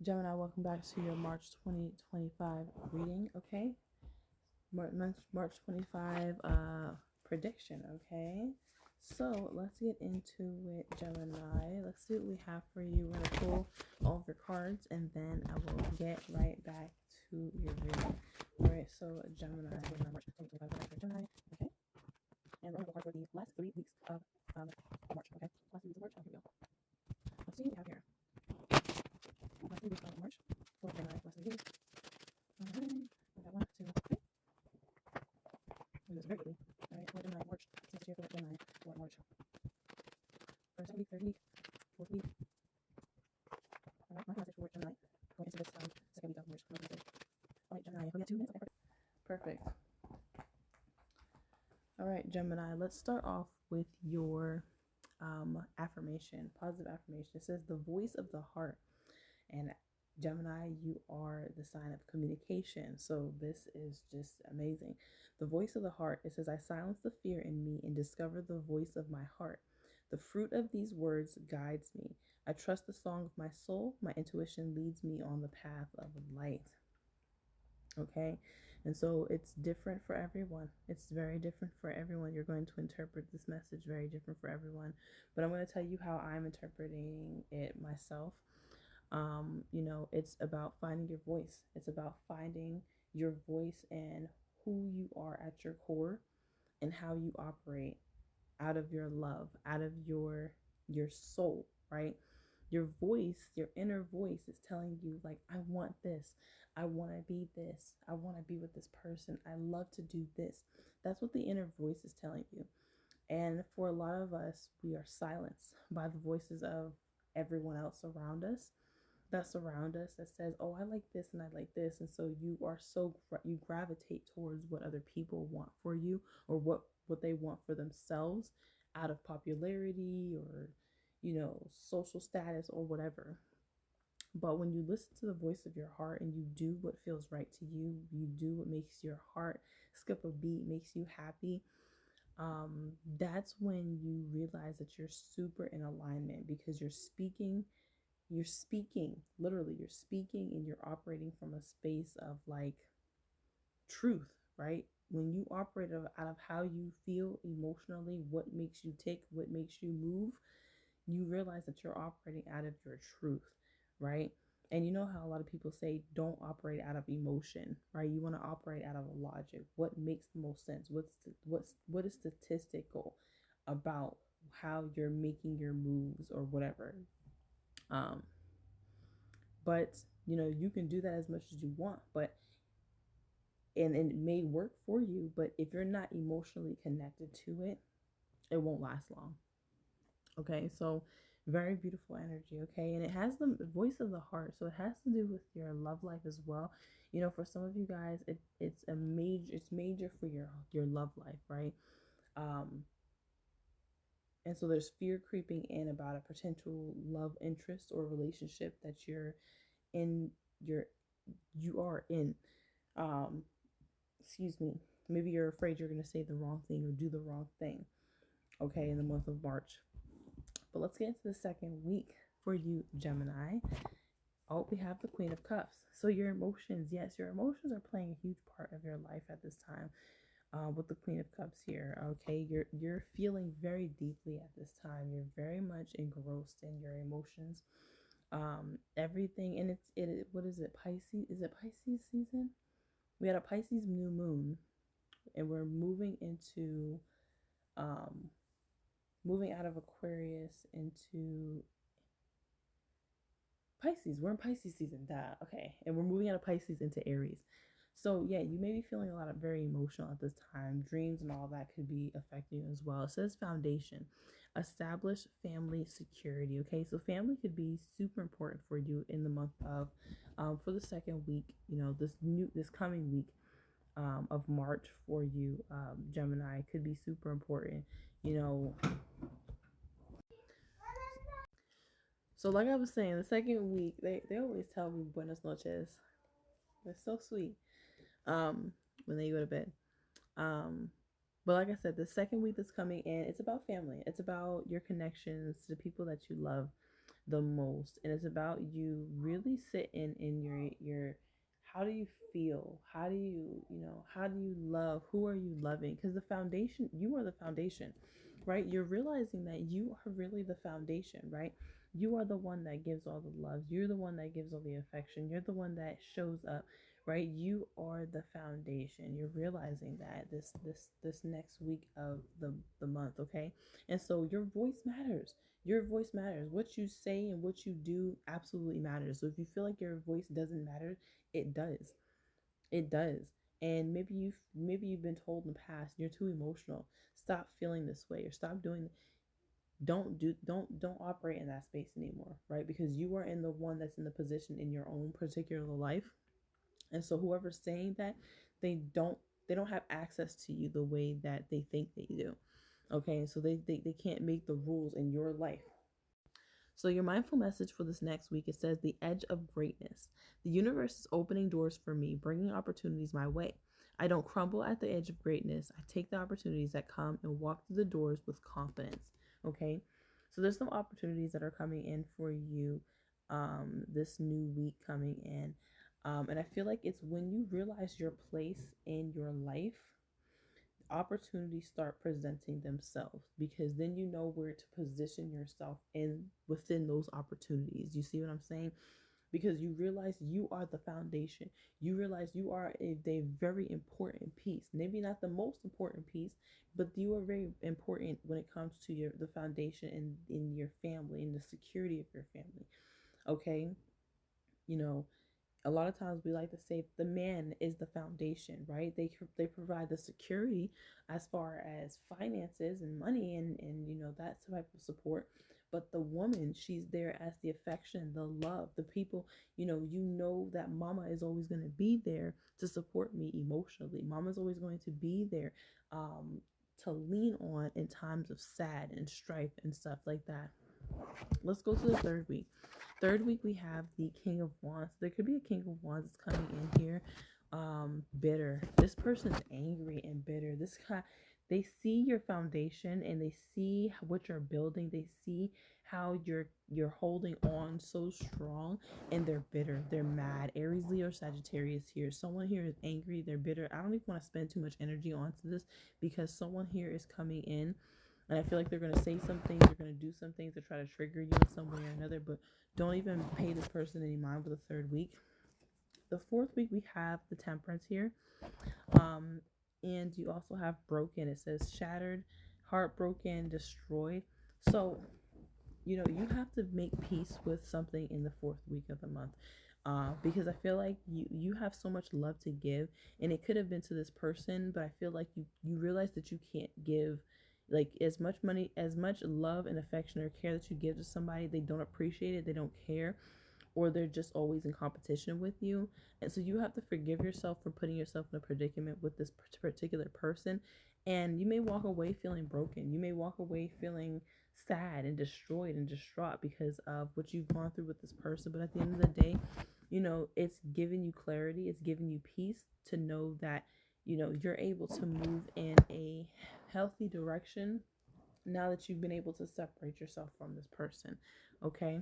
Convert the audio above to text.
Gemini, welcome back to your March 2025 reading, okay? March 25 prediction, okay? So let's get into it, Gemini. Let's see what we have for you. We're going to pull all of your cards and then I will get right back to your reading. All right, so Gemini, March 2025, Gemini, okay? And we're going to go hard for the last 3 weeks of March, okay? Last 3 weeks of March, here we go. Let's see what we have here. Last 3 weeks of March for Gemini, last 3 weeks. Alright, we got 1, 2, 3. This is very quickly. Alright, for Gemini, March. Next year for Gemini, for March. For second week, third week, fourth week. Alright, my message for Gemini. Going into this second week of March. Alright, Gemini, we got 2 minutes. Okay, perfect. Alright, Gemini, let's start off with your affirmation, positive affirmation. It says the voice of the heart. And Gemini, you are the sign of communication. So this is just amazing. The voice of the heart, it says, I silence the fear in me and discover the voice of my heart. The fruit of these words guides me. I trust the song of my soul. My intuition leads me on the path of light. Okay, and so it's different for everyone. It's very different for everyone. You're going to interpret this message very different for everyone. But I'm going to tell you how I'm interpreting it myself. It's about finding your voice. It's about finding your voice and who you are at your core and how you operate out of your love, out of your soul, right? Your voice, your inner voice is telling you like, I want this. I want to be this. I want to be with this person. I love to do this. That's what the inner voice is telling you. And for a lot of us, we are silenced by the voices of everyone else around us that surround us that says, oh, I like this and I like this. And so you gravitate towards what other people want for you or what they want for themselves out of popularity or, social status or whatever. But when you listen to the voice of your heart and you do what feels right to you, you do what makes your heart skip a beat, makes you happy, that's when you realize that you're super in alignment because literally you're speaking and you're operating from a space of like truth, right? When you operate out of how you feel emotionally, what makes you tick, what makes you move, you realize that you're operating out of your truth, right? And you know how a lot of people say don't operate out of emotion, right? You want to operate out of logic. What makes the most sense? What is statistical about how you're making your moves or whatever? Um, but you can do that as much as you want, but and it may work for you, but if you're not emotionally connected to it, it won't last long. Okay, so very beautiful energy. Okay, and it has the voice of the heart, so it has to do with your love life as well. For some of you guys, it's major for your love life, right? um and so there's fear creeping in about a potential love interest or relationship that in your you are in. um Excuse me, maybe you're afraid you're going to say the wrong thing or do the wrong thing, okay, in the month of March. But let's get into the second week for you, Gemini. Oh, we have the Queen of Cups. So your emotions, yes, your emotions are playing a huge part of your life at this time. With the Queen of Cups here, okay, you're feeling very deeply at this time. You're very much engrossed in your emotions. Everything, and it. What is it? Pisces? Is it Pisces season? We had a Pisces new moon, and we're um moving out of Aquarius into Pisces. We're in Pisces season. Duh. Okay. And we're moving out of Pisces into Aries. So yeah, you may be feeling a lot of very emotional at this time. Dreams and all that could be affecting you as well. It says foundation, establish family security. Okay, so family could be super important for you in the month of, for the second week. This coming week, of March for you, Gemini, could be super important. So like I was saying, the second week, they always tell me buenas noches. They're so sweet. When they go to bed. Um, but like I said, the second week that's coming in, it's about family. It's about your connections to the people that you love. the most. And it's about you really sitting in your how do you feel? How do you, how do you love? Who are you loving? Because the foundation, you are the foundation, right? You're realizing that you are really the foundation, right? You are the one that gives all the love. You're the one that gives all the affection. You're the one that shows up, right? You are the foundation. You're realizing that this next week of the month, okay? And so your voice matters. Your voice matters. What you say and what you do absolutely matters. So if you feel like your voice doesn't matter, it does. It does. And maybe you've been told in the past you're too emotional. Stop feeling this way, or stop doing. Don't operate in that space anymore, right? Because you are in the one that's in the position in your own particular life. And so whoever's saying that, they don't they don't have access to you the way that they think they do. Okay, so they can't make the rules in your life. So your mindful message for this next week, it says the edge of greatness. The universe is opening doors for me, bringing opportunities my way. I don't crumble at the edge of greatness. I take the opportunities that come and walk through the doors with confidence. Okay, so there's some opportunities that are coming in for you this new week coming in. And I feel like it's when you realize your place in your life, opportunities start presenting themselves, because then you know where to position yourself in within those opportunities. You see what I'm saying? Because you realize you are the foundation. You realize you are a very important piece. Maybe not the most important piece, but you are very important when it comes to the foundation in your family and the security of your family. Okay? You know, a lot of times we like to say the man is the foundation, right? They provide the security as far as finances and money and that type of support. But the woman, she's there as the affection, the love, the people. That mama is always going to be there to support me emotionally. Mama's always going to be there to lean on in times of sad and strife and stuff like that. Let's go to the third week. Third week, we have the King of Wands. There could be a King of Wands that's coming in here. Bitter. This person's angry and bitter. This guy, they see your foundation and they see what you're building. They see how you're holding on so strong, and they're bitter. They're mad. Aries, Leo, Sagittarius here. Someone here is angry. They're bitter. I don't even want to spend too much energy onto this, because someone here is coming in and I feel like they're going to say some things, they're going to do some things to try to trigger you in some way or another, but don't even pay this person any mind for the third week. The fourth week, we have the Temperance here. And you also have broken. It says shattered, heartbroken, destroyed. So, you have to make peace with something in the fourth week of the month. Because I feel like you have so much love to give, and it could have been to this person, but I feel like you realize that you can't give like as much money, as much love and affection or care that you give to somebody. They don't appreciate it, they don't care, or they're just always in competition with you. And so you have to forgive yourself for putting yourself in a predicament with this particular person. And you may walk away feeling broken. You may walk away feeling sad and destroyed and distraught because of what you've gone through with this person. But at the end of the day, it's giving you clarity, it's giving you peace to know that, you're able to move in a healthy direction now that you've been able to separate yourself from this person. Okay.